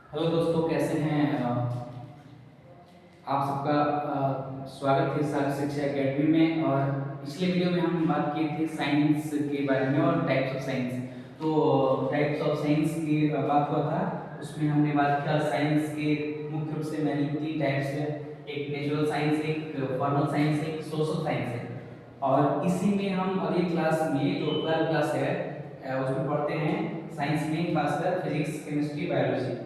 Hello दोस्तों, कैसे हैं आप सबका स्वागत है सारी शिक्षा एकेडमी में। और पिछले वीडियो में हम बात किए थे साइंस के बारे में और टाइप्स ऑफ साइंस। तो टाइप्स ऑफ साइंस की बात हुआ था, उसमें हमने बात किया साइंस के मुख्य रूप से मैंने 3 टाइप्स है। एक नेचुरल साइंस, एक फॉर्मल साइंस, एक सोशल साइंस है। और इसी में हम अगली क्लास में जो 12th क्लास है उसमें पढ़ते हैं साइंस में खासकर फिजिक्स, केमिस्ट्री, बायोलॉजी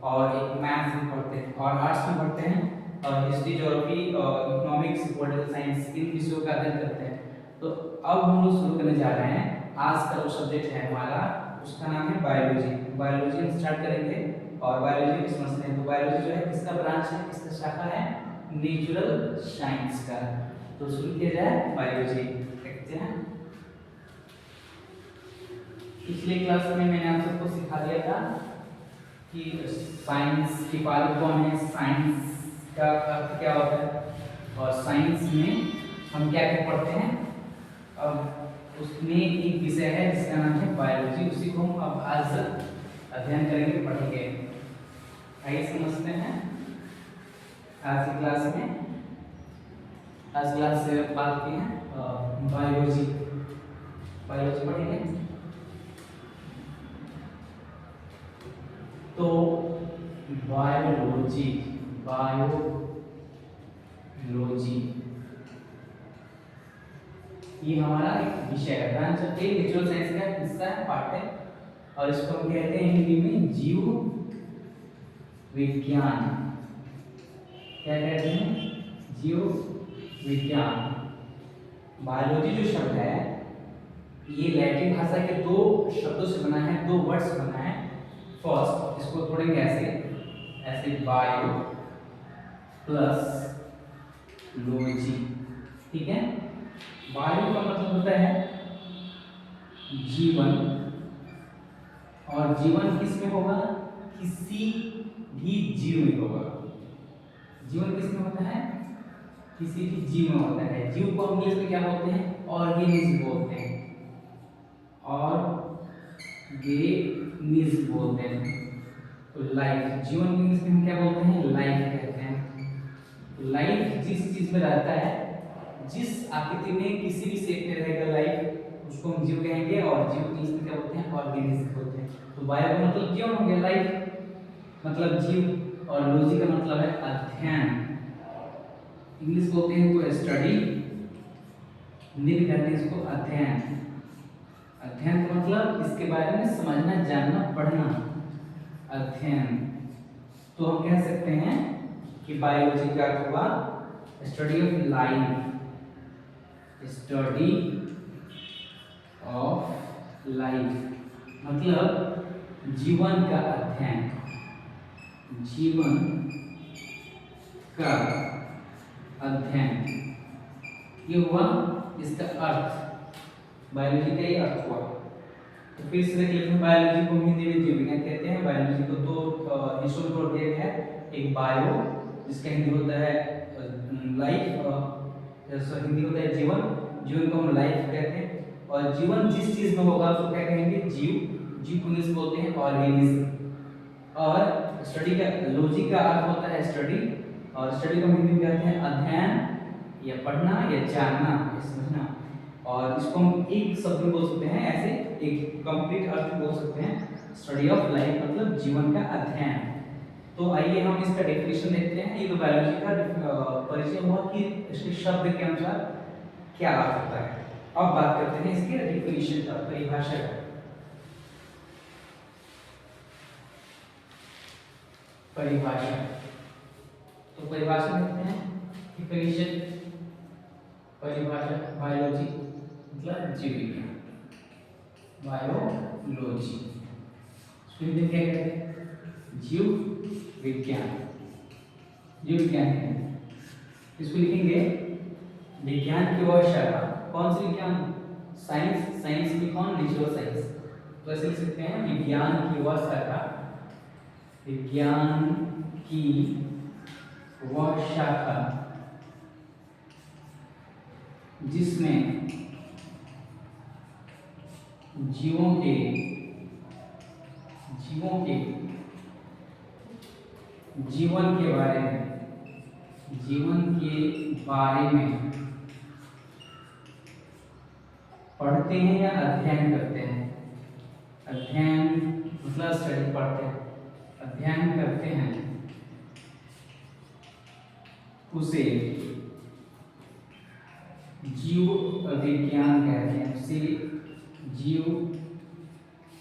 और एक मैथ्स में पढ़ते हैं। और आर्ट्स में पढ़ते हैं और history, geography, economics, political science, इन विषयों का अध्ययन करते हैं। तो अब हम लोग शुरू करने जा रहे हैं। आज का जो सब्जेक्ट है हमारा, उसका नाम है बायोलॉजी। बायोलॉजी हम स्टार्ट करेंगे और बायोलॉजी को समझते हैं। तो बायोलॉजी जो है किसका ब्रांच है, किसका शाखा है? नेचुरल साइंस का। तो शुरू किया जाए बायोलॉजी। देखते हैं, पिछले क्लास में मैंने आप सबको सिखा दिया था कि साइंस के पाल कौन है, साइंस का अर्थ क्या होता है और साइंस में हम क्या क्या पढ़ते हैं। अब उसमें एक विषय है जिसका नाम है बायोलॉजी, उसी को हम अब आज अध्ययन करेंगे, पढ़ेंगे। आइए समझते हैं आज की क्लास में। आज क्लास से बात की है बायोलॉजी। बायोलॉजी पढ़ेंगे। तो बायोलॉजी, ये हमारा एक विषय है, ब्रांच ऑफ नेचुरल साइंस का हिस्सा है, पार्ट है। और इसको हम कहते हैं हिंदी में जीव विज्ञान। क्या कहते हैं? जीव विज्ञान। बायोलॉजी जो शब्द है ये लैटिन भाषा के 2 शब्दों से बना है, 2 वर्ड से बना है। फर्स्ट इसको तोड़ेंगे ऐसे ऐसे, बायो प्लस लॉजी। ठीक है। बायो का मतलब होता है जीवन, और जीवन किस में होगा? किसी भी जीव में होगा। जीवन किस में होता है? किसी भी जीव में होता है। जीव को इंग्लिश में क्या बोलते हैं? ऑर्गेनिज्म बोलते हैं। ऑर्गेनिज्म बोलते हैं। तो लाइफ, जीवन इंग्लिश में हम क्या बोलते हैं? लाइफ कहते हैं। लाइफ जिस चीज में रहता है, जिस आकृति में किसी भी शेप में रहेगा लाइफ, उसको हम जीव कहेंगे। और जीव इंग्लिश में क्या बोलते हैं? ऑर्गेनिज्म बोलते हैं। तो बायो का मतलब क्यों हो गया? लाइफ मतलब जीव, और लॉजी का मतलब है अध्ययन। इंग्लिश बोलते हैं को स्टडी, हिंदी में कहते हैं इसको अध्ययन। अध्ययन का मतलब इसके बारे में समझना, जानना, पढ़ना, अध्ययन। तो हम कह सकते हैं कि बायोलॉजी का अर्थ हुआ study of life, study of life मतलब जीवन का अध्ययन, जीवन का अध्ययन। ये हुआ इसका अर्थ, बायोलॉजी का ये अर्थ हुआ। तो फिर से देख लेते हैं, बायोलॉजी को हिंदी में जीव विज्ञान कहते हैं। बायोलॉजी को 2 हिस्सों में तोड़ दिया गया है। एक बायो, जिसका हिंदी होता है लाइफ, हिंदी होता है जीवन। जीवन को हम लाइफ कहते हैं। और जीवन जिस चीज में होगा उसको क्या कहेंगे? जीव। जीव को इंग्लिश बोलते हैं ऑर्गेनिज्म। और स्टडी का, लॉजी का अर्थ होता है स्टडी, और स्टडी को हिंदी में कहते हैं अध्ययन या पढ़ना या जानना या समझना। और इसको हम एक शब्द में बोल सकते हैं, ऐसे एक कंप्लीट अर्थ बोल सकते हैं, स्टडी ऑफ लाइफ मतलब जीवन का अध्ययन। तो आइए हम इसका डेफिनेशन देखते हैं। ये तो बायोलॉजी का परिचय हुआ कि इसके शब्द के अनुसार क्या अर्थ होता है। अब बात करते हैं इसके डेफिनेशन का, परिभाषा का। परिभाषा, तो परिभाषा देखते हैं। डेफिनेशन, परिभाषा, बायोलॉजी मतलब जीव विज्ञान, बायोलॉजी। हिंदी क्या कहते हैं? जीव विज्ञान। जीव विज्ञान है, इसको लिखेंगे विज्ञान की वह शाखा। कौन सी विज्ञान? साइंस। साइंस की कौन? Natural science. तो ऐसे लिख सकते हैं विज्ञान की वह शाखा, विज्ञान की वह शाखा जिसमें जीवों के जीवन के बारे में, जीवन के बारे में पढ़ते हैं या अध्ययन करते हैं। अध्ययन मतलब स्टडी, पढ़ते हैं, अध्ययन करते हैं, उसे जीव विज्ञान कहते हैं। उसे जीव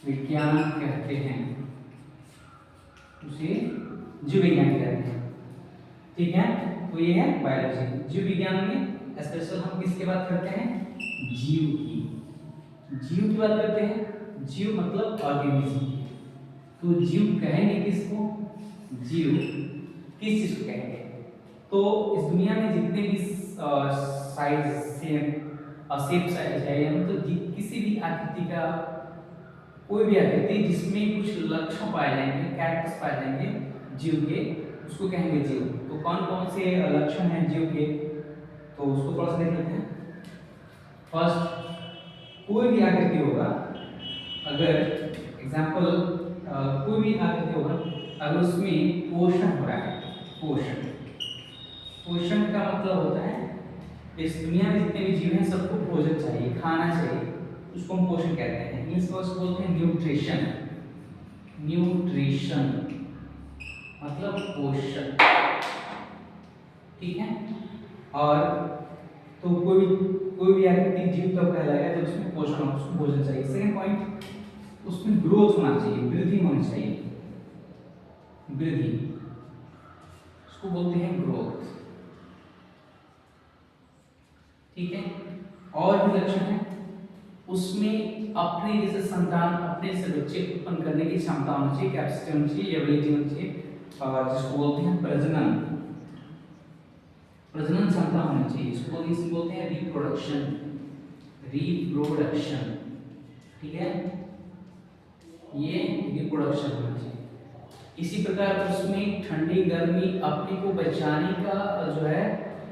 विज्ञान कहते हैं, उसे जीव विज्ञान कहते हैं। ठीक है, तो ये है बायोलॉजी। जीव विज्ञान में स्पेशल हम किसकी बात करते हैं? जीव की, जीव की बात करते हैं। जीव मतलब ऑर्गेनिज्म। तो जीव कहेंगे किसको? जीव किस चीज को कहेंगे? तो इस दुनिया में जितने भी साइज शेप साइज है, मतलब किसी भी आकृति का, कोई भी आकृति जिसमें कुछ लक्षण पाए जाएंगे, कैरेक्टर्स पाए जाएंगे जीव के, उसको कहेंगे जीव। तो कौन कौन से लक्षण हैं जीव के, तो उसको थोड़ा सा देख लेते हैं। फर्स्ट, कोई भी आकृति होगा, अगर एग्जांपल कोई भी आकृति होगा, अगर उसमें पोषण हो रहा है, पोषण, पोषण का मतलब होता है इस दुनिया में जितने भी जीव हैं सबको भोजन चाहिए, खाना चाहिए, उसको हम पोषण कहते हैं। इंग्लिश में उसको बोलते हैं न्यूट्रिशन। न्यूट्रिशन मतलब पोषण। ठीक है, और तो कोई भी आकृति जीव तब कहलाएगा जब उसमें पोषण हो, उसको भोजन चाहिए। सेकंड पॉइंट, उसमें ग्रोथ होना चाहिए, वृद्धि होनी चाहिए, वृद्धि, उसको बोलते हैं ग्रोथ। ठीक है, और भी लक्षण है, उसमें अपने जैसे संतान, अपने से बच्चे उत्पन्न करने की क्षमता होनी चाहिए, कैपेसिटी होनी चाहिए, एबिलिटी होनी चाहिए, और जिसको बोलते हैं प्रजनन, प्रजनन क्षमता होनी चाहिए। इसको बोलते हैं रिप्रोडक्शन, रिप्रोडक्शन। ठीक है, ये रिप्रोडक्शन होना चाहिए। इसी प्रकार उसमें ठंडी गर्मी, अपने को बचाने का जो है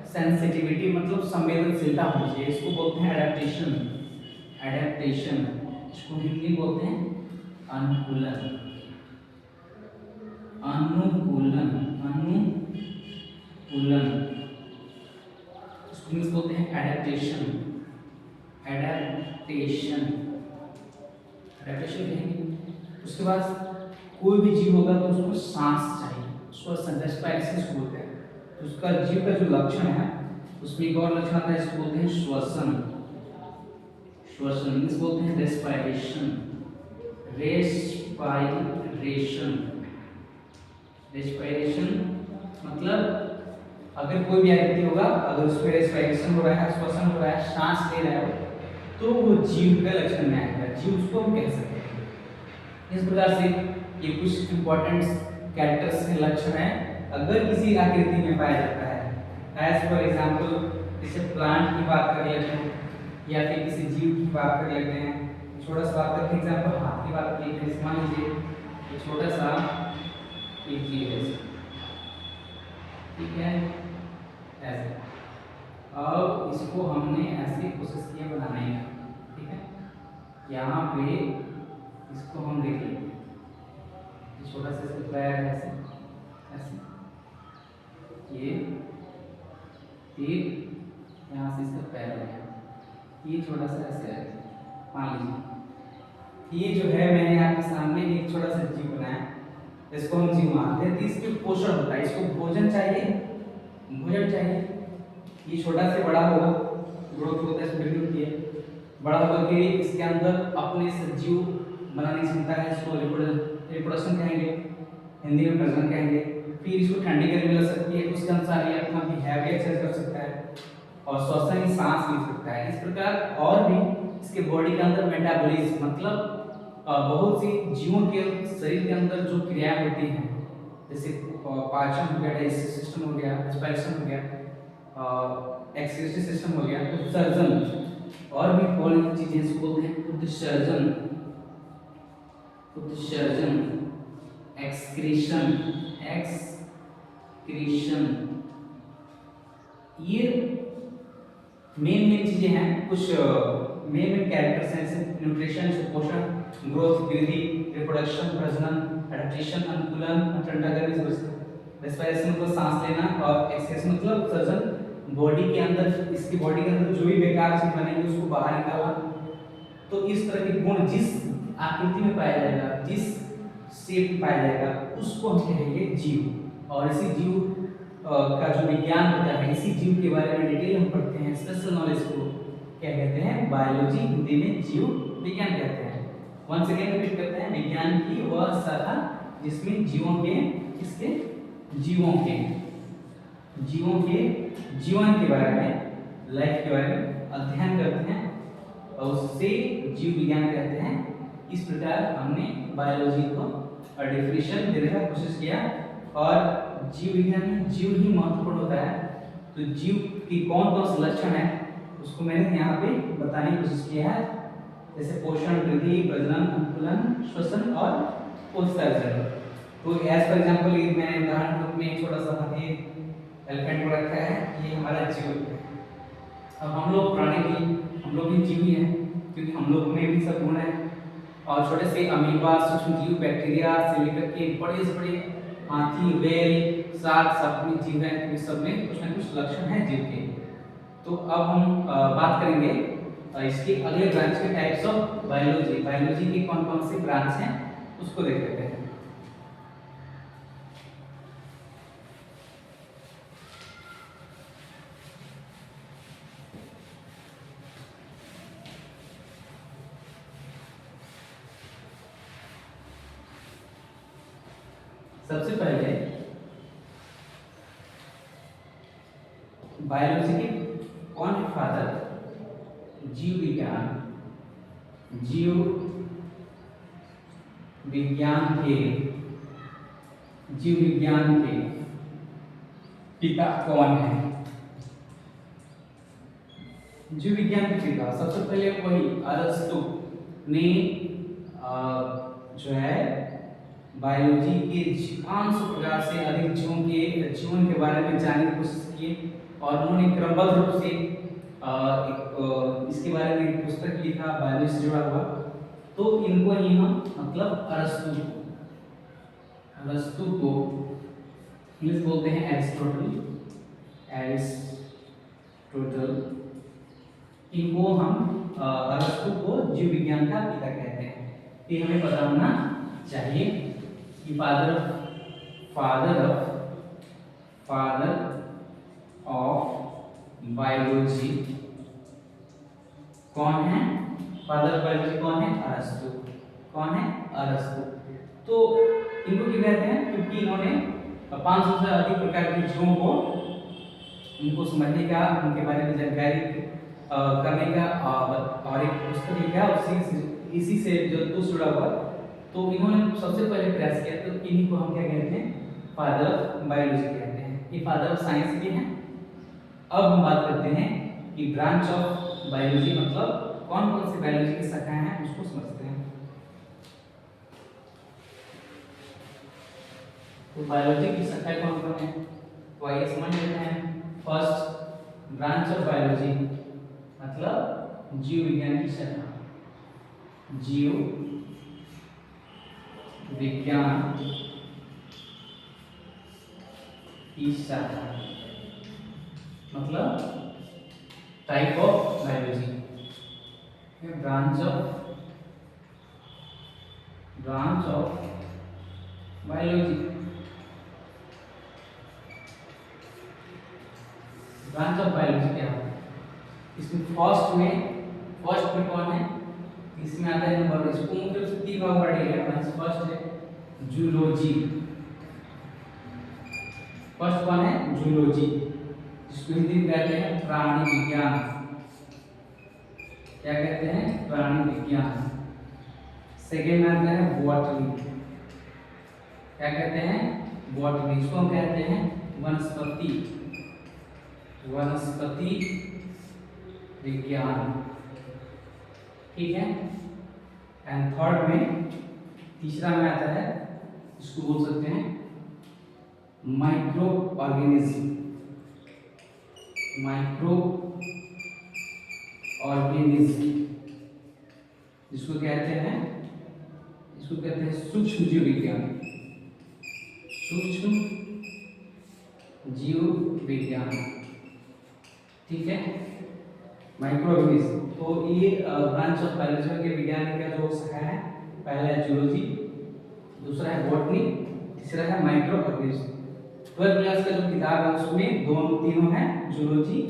सेंसिटिविटी, मतलब संवेदनशीलता होनी चाहिए। इसको बोलते हैं एडेप्टेशन, एडेप्टेशन। इसको हिंदी बोलते हैं अनुकूलन, अनुकूलन, अनुकूलन। इसको इंग्लिश बोलते हैं एडेप्टेशन, एडेप्टेशन, एडेप्टेशन कहेंगे। उसके बाद कोई भी जीव होगा तो उसको सांस चाहिए, उसको रेस्पिरेशन बोलते हैं। तो उसका जीव का जो लक्षण है उसमें एक और लक्षण आता है, इसको बोलते हैं श्वसन, श्वसन। इंग्लिश बोलते हैं रेस्पिरेशन, रेस्पिरेशन, रेस्पिरेशन मतलब अगर कोई भी आकृति होगा, अगर उसमें रेस्पिरेशन हो रहा है, श्वसन हो रहा है, सांस ले रहा है, तो वो जीव का लक्षण में आएगा, जीव उसको हम कह सकते हैं। इस प्रकार से ये कुछ इंपॉर्टेंट कैरेक्टर्स के लक्षण हैं अगर किसी आकृति में पाया जाता है। एज फॉर एग्जांपल, जैसे प्लांट की बात कर लेते हैं या फिर किसी जीव की बात कर लेते हैं। छोटा सा बात करते हैं, एग्जांपल हाथ की बात कर लेते हैं। मान लीजिए ये छोटा सा एक जीव है, ठीक है, ऐसे। अब इसको हमने ऐसे कोशिश किया बनाने का, ठीक है। यहाँ पे इसको हम देख लेंगे, छोटा सा इसका पैर है, ऐसे ऐसे, ये फिर यहाँ से इसका पैर हो गया, ये छोटा सा ऐसे है। मान लीजिए ये जो है मैंने आपके सामने एक छोटा सा जीव बनाया, इसको हम जीव मानते हैं। तो इसके पोषण होता है, इसको भोजन चाहिए, भोजन चाहिए। ये छोटा से बड़ा होगा, ग्रोथ होता है, वृद्धि होती है, बड़ा होकर के इसके अंदर अपने सजीव बनाने की क्षमता है, इसको रिप्रोडक्शन कहेंगे, हिंदी में प्रजनन कहेंगे। फिर इसको ठंडी गर्मी लग सकती है, उसके अनुसार ये अपना बिहेवियर चेंज कर सकता है और श्वसन की सांस ले सकता है। इस प्रकार और भी इसके बॉडी के अंदर मेटाबॉलिज्म, मतलब बहुत सी जीवों के शरीर के अंदर जो क्रियाएं होती हैं, जैसे पाचन हो गया, डाइजेस्टिव सिस्टम हो गया, रेस्पिरेशन हो गया, एक्सक्रीटरी सिस्टम हो गया, उत्सर्जन और भी बहुत चीजें इसको बोलते हैं उत्सर्जन, उत्सर्जन, एक्सक्रीशन, एक्सक्रीशन। ये मेन चीजें हैं, कुछ मेन कैरेक्टर्स हैं, जैसे न्यूट्रिशन, पोषण, ग्रोथ, वृद्धि, रिप्रोडक्शन, प्रजनन, एडेप्टेशन, अनुकूलन, ठंडा गर्मी से बचना। रेस्पिरेशन मतलब सांस लेना, और एक्सहेलेशन मतलब उत्सर्जन। बॉडी के अंदर, इसकी बॉडी के अंदर जो भी बेकार चीज बनेगी उसको बाहर निकालना। तो इस तरह के गुण जिस आकृति में पाया जाएगा, जिस शेप में पाया जाएगा, उसको हम कहेंगे जीव। और इसी जीव का जो विज्ञान होता है, इसी जीव के बारे में डिटेल हम पढ़ते हैं। स्पेशल नॉलेज को क्या कहते हैं? बायोलॉजी, हिंदी में जीव विज्ञान कहते हैं। वंस अगेन रिपीट करते हैं, विज्ञान की वह शाखा जिसमें जीवों के, किसके? जीवों के जीवन के बारे में, लाइफ के बारे में अध्ययन करते हैं, और उससे जीव विज्ञान कहते हैं। इस प्रकार हमने बायोलॉजी को डेफिनेशन देने का कोशिश किया। और जीव विज्ञान में जीव ही महत्वपूर्ण होता है। तो जीव की कौन कौन से लक्षण है उसको मैंने यहाँ पे बताने की कोशिश किया है, जैसे पोषण, वृद्धि, प्रजनन, अनुकूलन, श्वसन और उत्सर्जन। तो एज फॉर एग्जाम्पल मैंने उदाहरण रूप में एक छोटा सा हाथी एलिफेंट को रखा है, ये हमारा जीव है। अब हम लोग प्राणी भी, हम लोग भी जीव ही हैं, क्योंकि हम लोग में भी सब गुण है। और छोटे से अमीबा, सूक्ष्म जीव, बैक्टीरिया से लेकर के बड़े से बड़े हाथी, व्हेल, शार्क, सब में जीव हैं। तो इस सब में कुछ ना कुछ लक्षण हैं जीव के। तो अब हम बात करेंगे इसके अगले ब्रांच के टाइप्स ऑफ बायोलॉजी। बायोलॉजी के कौन कौन से ब्रांच हैं उसको देख लेते हैं। सबसे पहले बायोलॉजी के कौन है फादर? जीव विज्ञान के पिता कौन है? जीव विज्ञान के पिता सबसे पहले वही अरस्तु ने जो है बायोलॉजी के 500 प्रकार से अधिक जीवन के बारे में जानने की कोशिश की, और उन्होंने क्रमबद्ध रूप से इसके बारे में एक पुस्तक लिखा बायोलॉजी से जुड़ा हुआ। तो इनको ही हम मतलब अरस्तु को इंग्लिश बोलते हैं एरिस्टोटल। इनको हम अरस्तु को जीव विज्ञान का पिता कहते हैं। ये हमें पता होना चाहिए कि फादर ऑफ बायोलॉजी कौन है? फादर ऑफ बायोलॉजी कौन है? अरस्तु। कौन है? अरस्तु। तो इनको क्यों कहते हैं? क्योंकि इन्होंने 500 से अधिक प्रकार के जीवों को, उनको समझने का, उनके बारे में जानकारी करने का और एक पुस्तक लिखा, इसी से जो जुड़ा हुआ। तो इन्होंने सबसे पहले प्रयास किया। तो इन्हीं को हम क्या कहते हैं? फादर ऑफ बायोलॉजी कहते हैं। ये फादर ऑफ साइंस भी हैं। अब हम बात करते हैं कि ब्रांच ऑफ बायोलॉजी मतलब कौन कौन सी बायोलॉजी की शाखाएं हैं उसको समझते हैं। तो बायोलॉजी की शाखाएं कौन कौन है? तो आइए समझ लेते हैं। फर्स्ट ब्रांच ऑफ बायोलॉजी मतलब जीव विज्ञान की शाखा। जीव विज्ञान की शाखा मतलब type of biology. Branch of biology. Branch of biology क्या है? इसमें फर्स्ट में कौन है? इसमें आता है नंबर, इसको मुख्य रूप से 3 भाग बांटे गए। फर्स्ट है जूलॉजी। फर्स्ट कौन है? जूलॉजी, जिसको हिंदी में कहते हैं प्राणी विज्ञान। क्या कहते हैं? प्राणी विज्ञान। सेकेंड में आता है बॉटनी। क्या कहते हैं? बॉटनी। इसको हम कहते हैं वनस्पति विज्ञान। ठीक है। एंड थर्ड में, तीसरा में आता है, इसको बोल सकते हैं माइक्रो ऑर्गेनिज्म। जिसको कहते हैं सूक्ष्म जीव विज्ञान। सूक्ष्म जीव विज्ञान, ठीक है। माइक्रोऑर्गेनिज्म, तो ये ब्रांच ऑफ बायोलॉजी के विज्ञान का जो शाखा है, पहला है जूलॉजी, दूसरा है बॉटनी, तीसरा है माइक्रोऑर्गेनिज्म। 12th क्लास का जो किताब है उसमें तीनों है, जूलॉजी,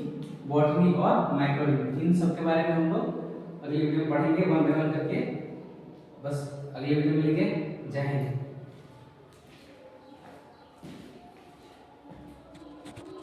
बॉटनी और माइक्रोऑर्गेनिज्म। इन सब के बारे में हम लोग अगली वीडियो में पढ़ेंगे वन बाय वन करके। बस अगली वीडियो में मिलेंगे। जय हिंद।